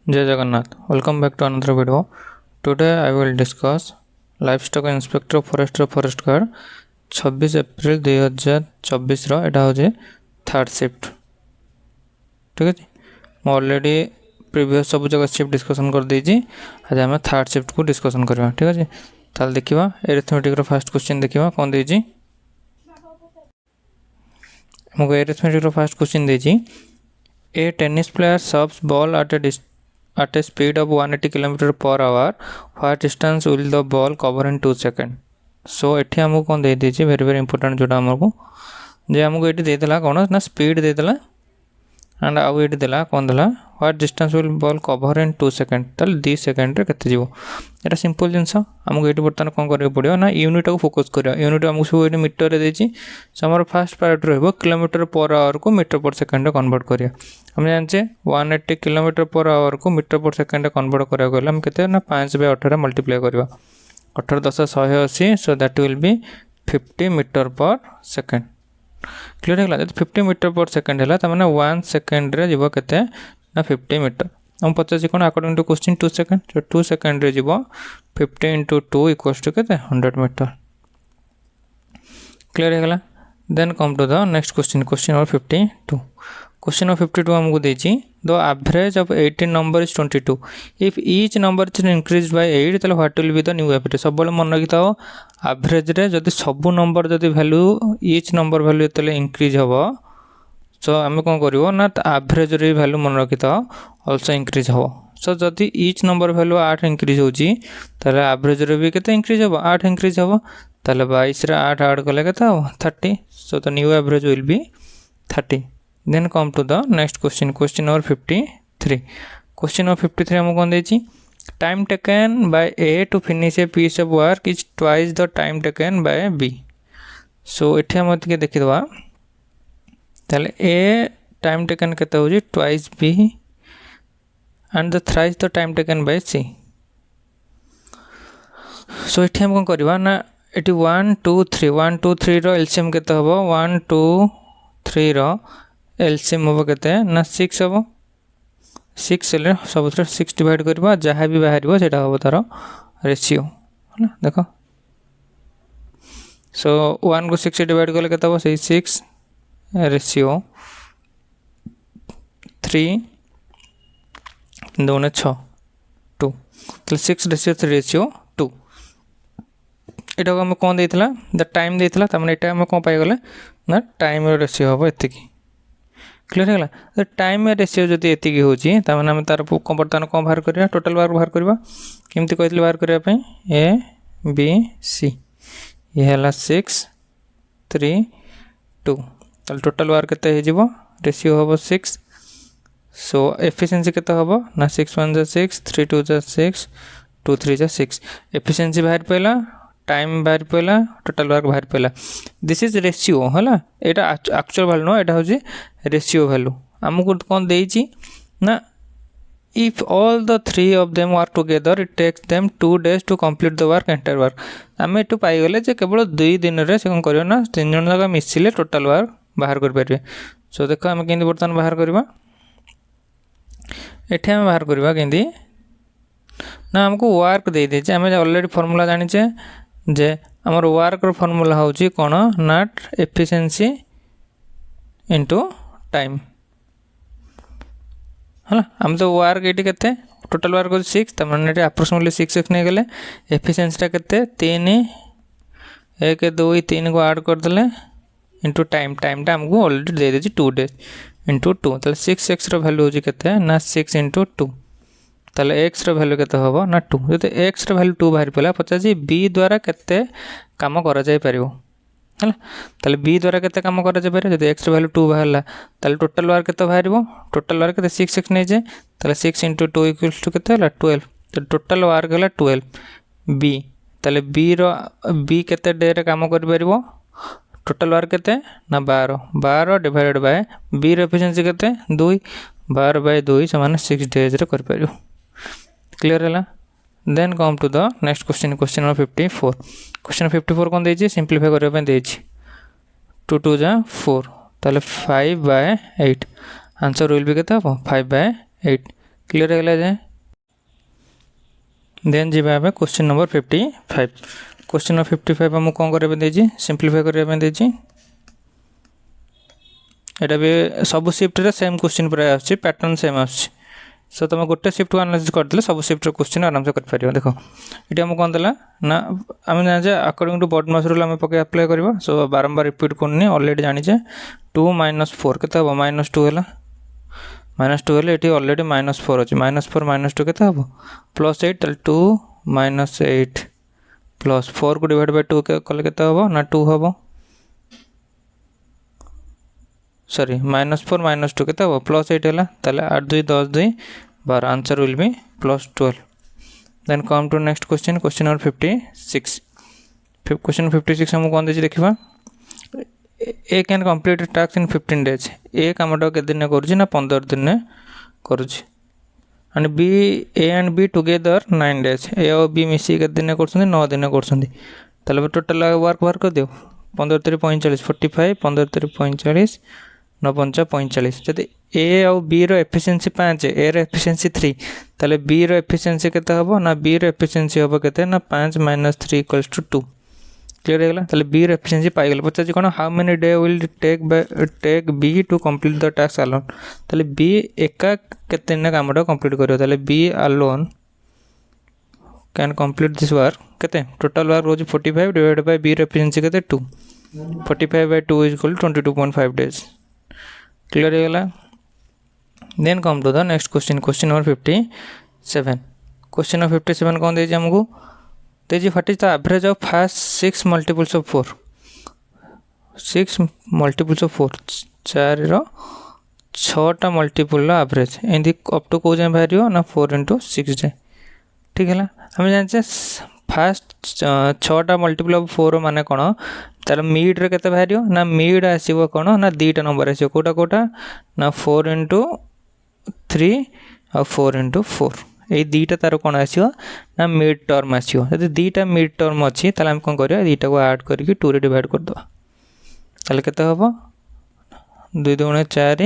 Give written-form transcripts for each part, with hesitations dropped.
जय Jagannath. Welcome back to another video. Today I will discuss livestock inspector forest guard 26 April 2024 एटा हो third shift. ठीक है, मैं ऑलरेडी प्रीवियस सब जगह शिफ्ट डिस्कसन कर देजी। आज आम थर्ड शिफ्ट को डिस्कसन करवा। ठीक है, ताल देखा एरिथमेटिक फर्स्ट क्वेश्चन देखा कौन देजी। हमको एरिथमेटिक फर्स्ट क्वेश्चन देजी a tennis player serves ball at a speed of 180 km per hour. What distance will the ball cover in 2 seconds? सो एठी हमको कौन दे दीजिए वेरी वेरी इंपोर्टेंट जोटा हमको जे हमको एठी देदेला कौन ना स्पीड देदेला एंड आउ एठी देला कौन देला what distance will ball cover in 2 second ताल 2 सेकंड रे केते जीवो। एटा सिंपल जिंस हमको एठी बर्तन कौन करियो पड़ियो ना यूनिट को फोकस करियो। यूनिट हमको सब एठी मीटर रे देछि सो हमर फर्स्ट प्रायोरिटी रहबो किलोमीटर पर आवर को मीटर पर सेकंड रे कन्वर्ट करियो। हम जानचे 180 किलोमीटर पर आवर को मीटर पर सेकंड रे कन्वर्ट करियो गले हम केते ना 5/18 मल्टीप्लाई करबा 18 10 180 so that will be 50 metre per second. Clear है? 50 मीटर पर सेकंड है तो मैंने 1 सेकंड रे जीवो केते ना 50 मीटर। हम पचास कौन अकॉर्डिंग टू क्वेश्चन 2 सेकंड तो 2 सेकंड रे जीवो 50 × 2 इक्वल्स टू केते 100 मीटर। क्लियर है? Then come to the next question, question number 52। Question number 52 हमको देछि the average of 18 number is 22 if each number is increase by 8 तले what will be the new average. सब बले मन रखिताओ average रे जदी सब नंबर जदी वैल्यू ईच नंबर वैल्यू तले इंक्रीज हबो सो आम कौन करिवो ना एवरेज रे वैल्यू मन रखिताओ आल्सो इंक्रीज हबो। सो जदी ईच नंबर वैल्यू 8 इंक्रीज होची तले एवरेज रे भी केते इंक्रीज हबो 8 इंक्रीज हबो तले 22 रे 8 ऐड कले केते हबो 30। So the new average will be 30। Then come to the next question, question number 53. Question number 53 हमको कौन देछि time taken by A to finish a piece of work is twice the time taken by B. So एठी हम के देखि दवा ताले A time taken केते होजी twice B and the thrice the time taken by C. So एठी हम कोन करबा ना एठी 1 2 3 1 2 3 रो एलसीएम केते हबो 1 2 3 रो एलसीएम हम केते ना 6 हम 6 ले सब 6 डिवाइड करबा जहाँ भी बाहर सेटा हम तार रेशियो है देखो। सो 1 को 6 डिवाइड कले केते हम से 6 रेशियो 3 2 6 2 तो 6 रेशियो 3 रेशियो 2 एटा को हम कोन देइतला द टाइम देइतला त माने एटा हम कोन पाई गले ना टाइम रेशियो हम एति की। क्लियर है? तो टाइम रेशियो जदि एति होची त माने हम तार बर्तमान कौन बाहर करिया टोटल वर्क बाहर करबा केमती कहतले बाहर करिया पे ए बी सी ये हला 6 3 2 त टोटल वर्क केते हे जिवो रेशियो होबो 6। सो एफिशिएंसी केते होबो ना 6 1 जा 6 3 2 जा 6 2 3 जा 6 एफिशिएंसी बाहर पयला टाइम बाहर पयला टोटल वर्क बाहर पयला दिस इज रेशियो हला एटा एक्चुअल वैल्यू नो एटा होजी रेशियो वैल्यू। हमको कौन देछि ना if all the 3 of them work together it takes them 2 days to complete the work entire work. आम एटू पाई गले जे केवल 2 दिन रे से कोन करियो ना 3 जन जाका मिसिले टोटल वर्क बाहर कर परिबे। सो देखो हम केंदी बर्तन बाहर करबा एठी हम बाहर करबा केंदी ना हमको वर्क दे देछि हम ऑलरेडी फार्मूला जानि छे जे हमर वर्क रो फार्मूला होची कोन नॉट एफिशिएंसी इनटू टाइम है हम तो वर्क ये केते टोटल वर्क 6 त माने अप्रोक्सीमेटली 6 नहीं गले एफिशिएंसी टा केते 3 1 2 3 को ऐड कर देले इनटू टाइम टाइम टा हमको ऑलरेडी दे देछि 2 days इनटू 2 तले 6 x रो वैल्यू होजी केते ना 6 × 2 तले x रो वैल्यू केते होबो ना 2 जते x रो वैल्यू 2 बाहर पला 50 b द्वारा केते काम करा जाय परिबो है ताले b द्वारा केते काम करा जाय परिबो जते x रो वैल्यू 2 बाहरला ताले टोटल वर्क केते बाहरिबो टोटल वर्क केते 6 x नै जे ताले 6 × 2 इक्वल्स टू केते हला 12 तो टोटल वर्क हला 12 b ताले b केते डे रे काम कर परिबो टोटल वर्क केते ना 12 डिवाइडेड बाय b रो एफिशिएंसी केते 2 12/2 समान 6 डेज रे कर परिबो। क्लियर है? Then come to the next question, question number 54। Question 54 कौन देछि सिंपलीफाई करबा पे देछि 2 2 जा 4 ताले 5/8 आंसर विल बी केते हो 5/8। क्लीयर है जाए देन जी क्वेश्चन नंबर 55 क्वेश्चन नंबर 55 आम कौन करें सिंप्लीफाई करने एटा भी सब शिफ्ट रे सेम क्वेश्चन प्राय आछी पैटर्न सेम आछी सो तुम गोटे शिफ्ट को एनालिसिस करदे सब शिफ्ट क्वेश्चन आराम से कर पारियो देखो ये आम कौन देला ना आम जाने अकॉर्डिंग टू बॉडमास रूल आम पके अप्लाई करबा सो बारंबार रिपीट करनी ऑलरेडी जानिचे 2 - 4 केते हो -2 हैला -2 हेले एठी ऑलरेडी -4 अछि -4 - 2 केते हो +8 तल 2 - 8 +4 को डिवाइड बाय 2 कले केते हो ना 2 हो सॉरी -4 - 2 केते हो +8 हैला ताले 8 2 10 2 12 answer will be +12 then come to next question question number 56 question 56 हम कोन देछि देखिबा A can complete task in 15 days A कामटा के दिन करूछि ना 15 दिन करूछि and B A and B together 9 days A और बी मिसी के दिन करछन्ती 9 दिन करछन्ती ताले टोटल वर्क कर दियो 15 3 45 45 15 3 45 9 5 45 जदि ए और बी रो एफिशिएंसी 5 ए रो एफिशिएंसी 3 ताले बी रो एफिशिएंसी केते हबो ना बी रो एफिशिएंसी हबो केते ना 5 - 3 = 2 क्लियर है ताले बी रो एफिशिएंसी पाई गेल पछा कोन how many day will take B to complete the task alone ताले बी एका केते न कामडा कंप्लीट करियो ताले B alone can complete this work केते टोटल वर्क रोज 45 डिवाइड बाय बी रो एफिशिएंसी केते 2 45 by 2 = 22.5 days क्लियर है गला then come to the next question question number 57 question number 57 कौन देछि हमको तेजी what is the average of first 6 multiples of 4 6 multiples of 4 4 रो 6 टा मल्टीपल ला एवरेज एंड अप टू को जाय भारियो ना 4 * 6 जाय ठीक है हम जानछे फर्स्ट 6 टा मल्टीपल ऑफ 4 माने कोन तार मिड रे केते भारियो ना मिड आसीबो कोन ना दीटा नंबर आसीबो कोटा कोटा ना 4 * 3 और 4 * 4 ए दीटा तार कोन आसीबो ना मिड टर्म आसीबो यदि दीटा मिड टर्म अछि ताले हम कोन करियो दीटा को ऐड करके 2 रे डिवाइड कर दो ताले केते हबो 2 2 4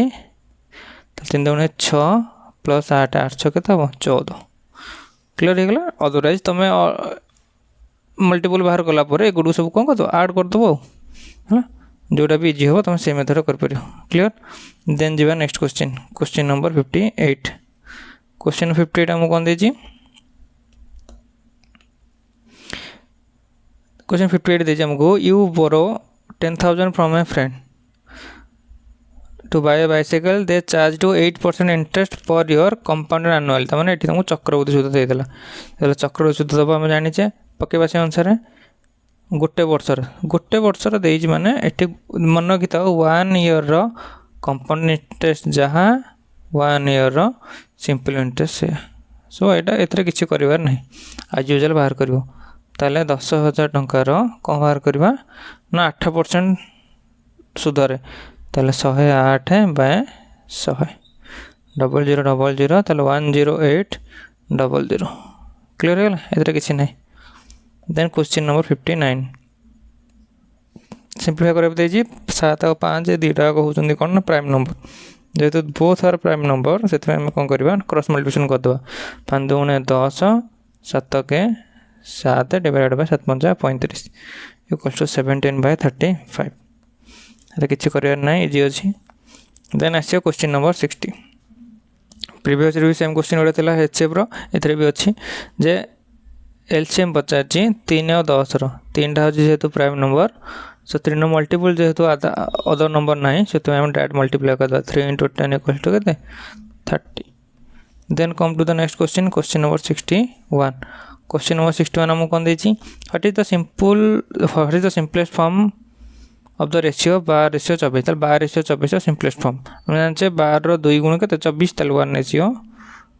3 2 6 + 8 8 6 केते हबो 14 क्लियर हो गला अदरवाइज तमे मल्टीपल बाहर कला पर ए गुड सब कोन कर दो ऐड कर दो है जोटा भी इजी हो तुम से मेथड कर परियो क्लियर देन जीवा next question question number 58 question 58 हम कोन देजी क्वेश्चन 58 देजी हमको you borrow 10,000 from a friend to buy a bicycle they charge to 8% interest per your compound annual तमाने एठी तुमको चक्रवृद्धि सूद देइदला तले चक्रवृद्धि सूद दबा हम जानि छे पकेबा से अनुसार गोटे वर्षर देइज माने एठी मन किता 1 ईयर रो कंपाउंड इंटरेस्ट जहां 1 ईयर रो सिंपल इंटरेस्ट से सो एटा एतरे किछि करिवार नै आज यूजुअल बाहर करिवो ताले 10,000 टंका रो कोन बाहर करबा ना 8% सूद रे ताले 108 बाय 100 0000 ताले 10800 क्लियर है एतरे किछि नै देन क्वेश्चन नंबर 59 सिंप्लीफाई करबे देजी 7 और 5 दीटा को होचंदी कोन ना प्राइम नंबर जेतु बोथ आर प्राइम नंबर सेते हम कोन करबा क्रॉस मल्टीप्लिकेशन कर दबा 5 2 10 7 के 7 डिवाइडेड बाय 7 5 35 = 17/35 अरे किछि करियर नै इजी अछि देन आछे क्वेश्चन नंबर 60 प्रीवियस रे सेम क्वेश्चन ओडा थिला एचएफ रो एथरे भी अछि जे एलसीएम पचाची 3 और 10 रो 3 टा होची जेतु prime number so 3 no multiple जेतु अदर नंबर नाही सेतु हम डायरेक्ट मल्टीप्लाई कर दो 3 * 10 = केते 30 then come to the next question question number 61 question number 61 हम कोन देछि what is the simplest form of the ratio बार रेशियो 24 तल बार रेशियो 24 सिंपलेस्ट फॉर्म हम जानछे बार रो 2 गुण केते 24 तल 1 रेशियो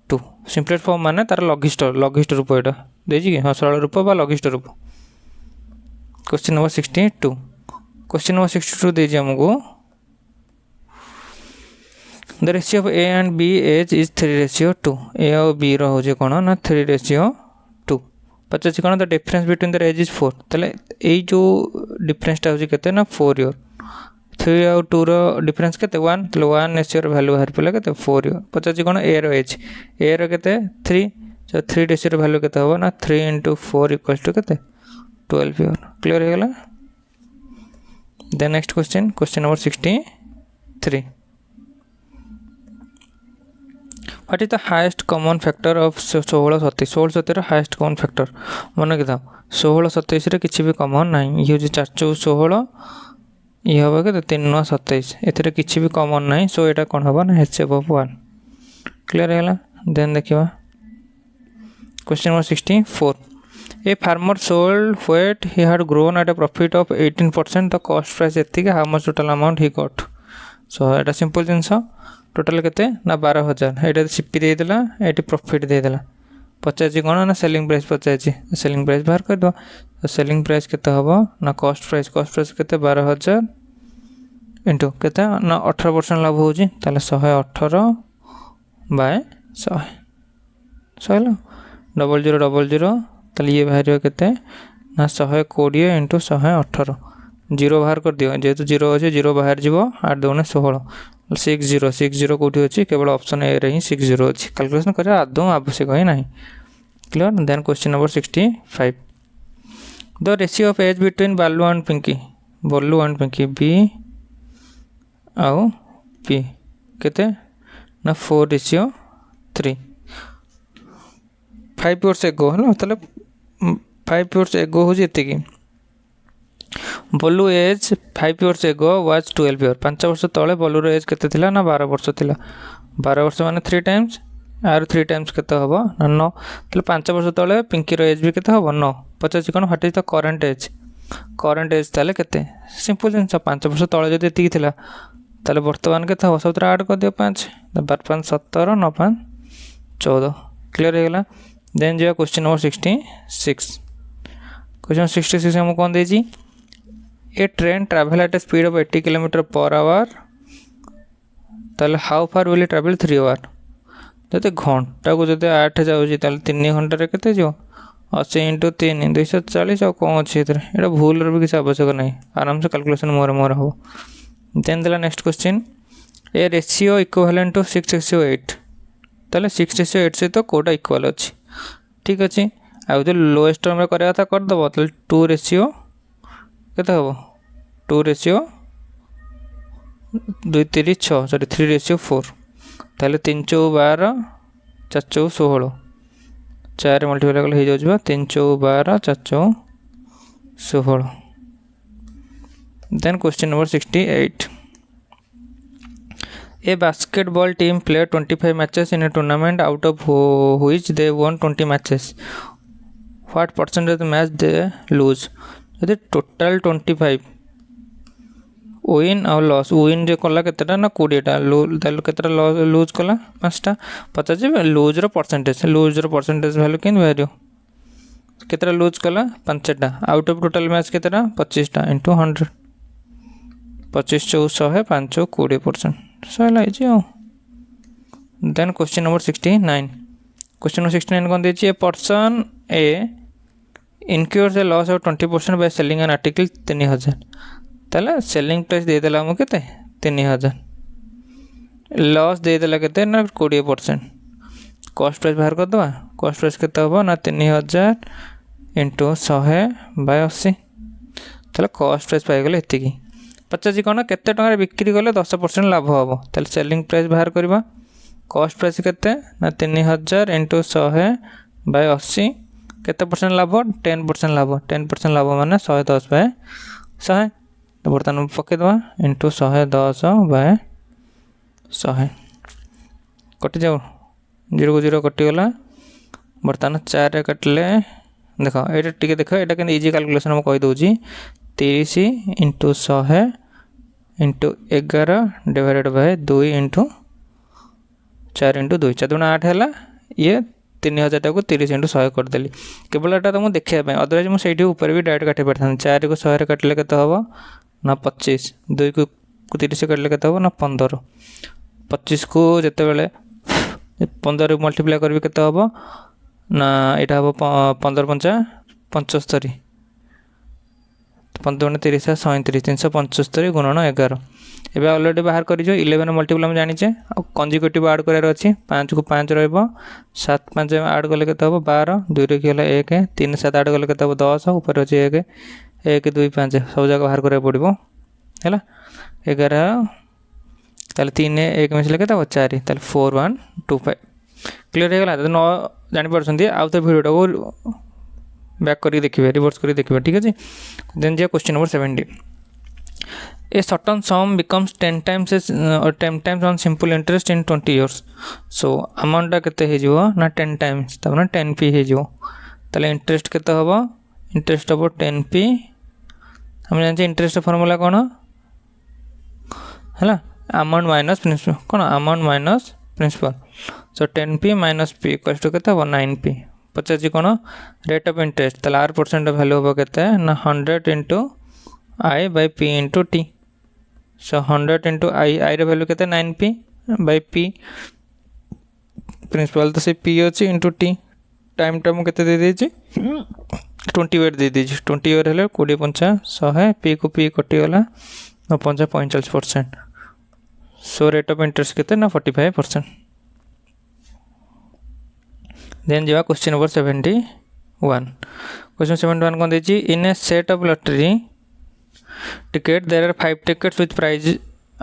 2 सिंपलेस्ट फॉर्म माने तार लॉगिस्ट रूप एटा देछि कि हां सरल रूप बा लॉगिस्ट रूप क्वेश्चन नंबर 62 क्वेश्चन नंबर 62 देछि हमको the ratio of A and B age is 3:2 A और बी रो हो जे कोन ना 3:2 पचासी कोन the difference between the age is 4 तले ए जो डिफरेंस ता हो जे केते ना 4 ईयर 3 आउ 2 रो डिफरेंस केते 1 तो 1 रेशियो रो वैल्यू बाहर पले केते 4 यो पचाची कोन a रो केते 3 तो 3 रेशियो रो वैल्यू केते होबो ना 3 * 4 = केते 12 यो क्लियर हो गेला then next question number 63 what is the highest common factor of 16 37 16 37 रो हाईएस्ट कॉमन फैक्टर मन के था 16 27 रे किछि भी कॉमन नाही ये जे 4 4 16 ये हम के 3 9 27 एथिरे किछि भी कॉमन नाही सो एटा कोन होबा ना एचएफ ऑफ 1 क्लियर हैला देन देखिबा question number 64 a farmer sold weight he had grown at a profit of 18% the cost price एति के how much total amount he got so Etah simple jeans total केते ना 12000 एटा CP दे देला eighty profit दे देला 50 कोन ना selling price 50 selling price बाहर कर दो तो सेलिंग प्राइस केते हबो ना कॉस्ट प्राइस केते 12000 इनटू केते ना 18% लाभ हो जी ताले 118 बाय 100 सहीला 0000 ताले ये बाहर केते ना 120 इनटू 118 जीरो बाहर कर दियो जेतु जीरो अछि जीरो बाहर जीवो 8 2 16 60 कोठी अछि केवल ऑप्शन ए रे ही 60 अछि कैलकुलेशन करे आदौ आवश्यक है नाही clear then question number 65 the ratio of age between Balu and Pinky बी आउ पी केते ना 4:3 5 इयर्स एगो हला तले 5 इयर्स एगो हो जेते की बोलू age 5 years ago was 12 year 5 वर्ष तले बोलू रो एज केते थिला ना 12 वर्ष थिला 12 वर्ष माने 3 टाइम्स आर 3 टाइम्स केते हबो ना 9 तले 5 वर्ष तले पिंकी रो एज भी केते हबो 9 50 कोन what is the current age ताले केते सिंपल जिंस 5 वर्ष तले जदी ती थिला ताले वर्तमान केते हबो सब ऐड कर दियो 5 12 5 17 9 5 14 क्लियर हो गेला देन जो क्वेश्चन नंबर 66 क्वेश्चन 66 हम कोन दे जी a train travel at a speed of 80 km/h ताले how far will it travel 3 hour जते घंटा को जते 8 जाउची ताले 3 घंटा रे केते जो 80 * 3 240 और कोन अछि एतरे एटा भूल रे भी किछ आवश्यक नै आराम से कैलकुलेशन मोर हो देन देला next question a ratio equivalent to 6:8 ताले 6:8 से तो कोटा इक्वल अछि ठीक अछि आ जो लोएस्ट टर्म रे करे था कर दबो ताले 2 रेशियो केते हबो 2 रेशियो 2 3 6 सॉरी 3 रेशियो 4 ताले 3 4 12 4 4 16 4 मल्टीप्लाई करले हो जाउबा 3 4 12 4 4 16 then question number 68 A basketball team played 25 matches in a tournament out of which they won 20 matches. What percentage of the match they lose? यदि total 25 win और loss win जे कला केतेटा ना 20 टा तालो केतेटा loose कला 5 टा 50 लूज रो परसेंटेज वैल्यू केन value केतेटा loose कला 5 टा out of total match केतेटा 25 टा इनटू 100 25 4 100 5 20% सही जी then question number 69 question number 69 कोन देछि a person a incurs a loss of 20% by selling an article 3000 ताले सेलिंग प्राइस दे देला हम केते 3000 लॉस दे देला केते ना 20% कॉस्ट प्राइस बाहर कर दवा कॉस्ट प्राइस केते होबो ना 3000 * 100/80 ताले कॉस्ट प्राइस पाई गेले एति की 50 कोन केते टंका बिक्री करले 10% लाभ होबो ताले सेलिंग प्राइस बाहर करबा कॉस्ट प्राइस केते ना 3000 * 100/80 केते परसेंट लाभ 10% लाभ 10% लाभ माने 110/100 तो बर्तन पके दवा * 110/100 कटि जाओ 0 को 0 कटि गला बर्तन 4 रे कटले देखो एटा टिके देखो एटा के इजी कैलकुलेशन हम कहि दोजी 30 * 100 * 11 डिवाइडेड बाय 2 * 4 * 2 4 8 हैला ये 3000 टाको 30 * 100 कर देली केवल एटा तुम देखिया पे अदरवाइज हम सेठी ऊपर भी डायरेक्ट काटि परथान 4 को 100 रे काटले केते हबो ना 25 2 को 30 काटले केते हबो ना 15 25 को जते बेले 15 मल्टीप्लाई करबी केते हबो ना एटा हबो 15 5 75 15 गुणे 30 37 375 गुणन 11 एबे ऑलरेडी बाहर कर 11 मल्टीपल हम जानिचे कंजुगेटिव ऐड करार अछि 5 को 5 रहइबो 7 5 ऐड कले केते हो 12 2 रे केला 1 3 7 ऐड कले केते हो 10 ऊपर अछि 1 1 2 5 सब जगह बाहर करे पड़िबो हैला 11 ताले 3 1 मिसले केते हो 4 ताले 4 1 2 5 क्लियर हे गला त न जानि परछंती आउ त वीडियो को बैक करी देखिबे रिवर्स करी देखिबे ठीक अछि देन जे question number 70 a certain sum becomes 10 times or 10 times on simple interest in 20 years so amount टा केते हे जिवो ना 10 times तबना 10p हे जिवो तले इंटरेस्ट केते होबो इंटरेस्ट होबो 10p हम जान इंटरेस्ट फार्मूला कोन हला अमाउंट माइनस प्रिंसिपल कोन amount minus principal so 10p minus p equals to केते होबो 9p पचास कोन रेट ऑफ इंटरेस्ट तले r परसेंट वैल्यू होबो केते ना 100 into I by p into t so 100 into I रे वैल्यू केते 9p by p प्रिंसिपल तो से p अछि into t टाइम टर्म केते दे देछि 20 ईयर दे देछि 20 ईयर हेले 20 50 100 p को p कटि गला 50 45% सो रेट ऑफ इंटरेस्ट केते ना 45% देन जेवा क्वेश्चन नंबर 71 क्वेश्चन 71 कोन देछि in a set of lottery ticket there are 5 tickets with prize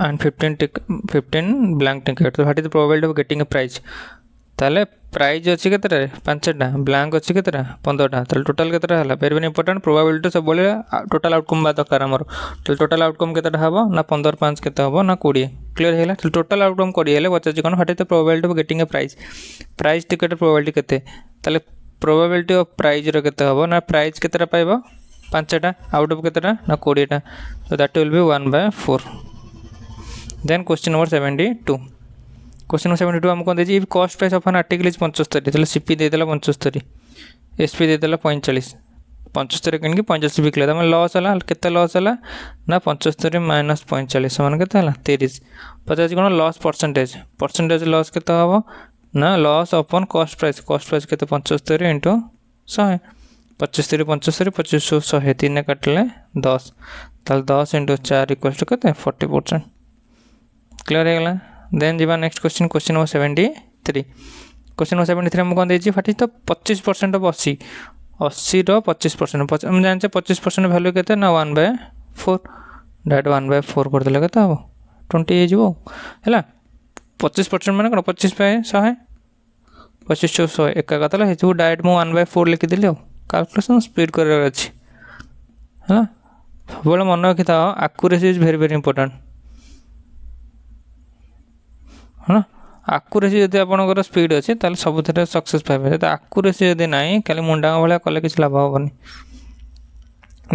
and 15 blank tickets so what is the probability of getting a prize ताले prize अछि केतरा 5टा blank अछि केतरा 15टा ताले total केतरा हला वेरी वेरी इंपोर्टेंट प्रोबेबिलिटी सब बोले total outcome बा दरकार हमर तो टोटल आउटकम केतरा हबो ना 15 5 केते हबो ना 20 क्लियर हेला तो टोटल आउटकम करी हेले बच्चा कोन what is the probability of getting a prize ticket probability केते ताले प्रोबेबिलिटी ऑफ प्राइज रो केते हबो ना प्राइज केतरा पाइबो 5टा आउट ऑफ केतरा ना 20टा so that will be 1/4 then question number 72 question number 72 हमको देछि if cost price of an article is 75 तले cp दे देला 75 sp दे देला 45 75 किन के 85 बिकले त लॉस हला केते लॉस हला ना 75 माइनस 45 समान केते हला 30 50 कोन लॉस परसेंटेज लॉस केते हबो ना लॉस अपॉन कॉस्ट प्राइस केते 75 into 100 75 75 25 100 3 काटले 10 ताल 10 into 4 equals to केते 40% क्लियर हे गला देन जीवा next question number 73 question number 73 हम कोन देछि फाटी तो 25% ऑफ 80 रो 25% हम जान छे 25% वैल्यू केते ना 1/4 दैट 1/4 कर देले केते हबो 20 हे जिवो हैला 25% माने कोन 25 पे 100 25 100 एका कतला हे जो डायरेक्ट मु 1/4 लिखि दिले कैलकुलेशन स्पीड कर अछि है बोले मन रखिता accuracy is very very important है एक्यूरेसी जदि आपनकर स्पीड अछि ताले सब थरे सक्सेस पाइबे त एक्यूरेसी जदि नाही खाली मुंडा भले कले किछ लाभ होबनी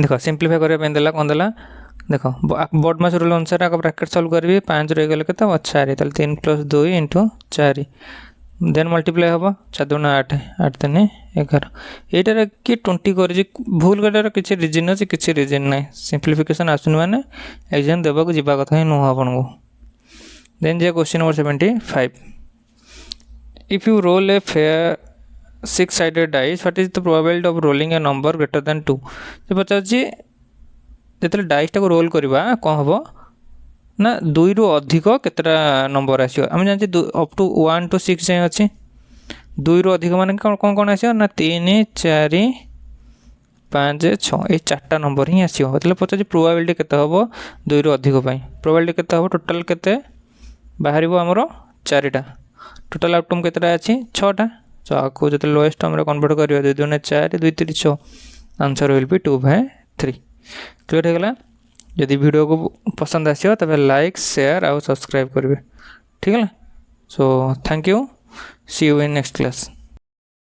देखो सिंपलीफाई करे पे देला कोन देला देखो बोर्ड मास रूल अनुसार आक ब्रैकेट सॉल्व करबी 5 रह गेले केता 4 ताले 3 + 2 * 4 देन मल्टीप्लाई होबो 4 2 8 8 3 11 एटार कि 20 कर भूल करर किछि रीजन अछि किछि रीजन नै सिंपलीफिकेशन आसुन माने एग्जाम देबा को जिबा कथा नो आपन को देन जे question number 75 if you roll a fair 6-sided dice what is the probability of rolling a number greater than 2 जे बच्चा जी जेतले डाइस टा को रोल करबा कोन हबो ना 2 रु अधिक केतरा नंबर आसीयो हम जान छी अप टू 1 to 6 जे अछि 2 रु अधिक माने कोन कोन आसीयो ना 3 4 5 6 ए चारटा नंबर ही आसीयो मतलब पचा जी प्रोबेबिलिटी केते हबो 2 रु अधिक पई प्रोबेबिलिटी केते हबो टोटल केते बाहरिबो हमरो 4टा टोटल आउटकम केतरा अछि 6टा सो आको जते लोएस्ट हमरे कन्वर्ट करियो 2 2 4 2 3 6 आंसर विल बी 2/3 क्लियर हे गेला यदि वीडियो को पसंद आसियो तबे लाइक शेयर और सब्सक्राइब करबे ठीक है so thank you see you in next class.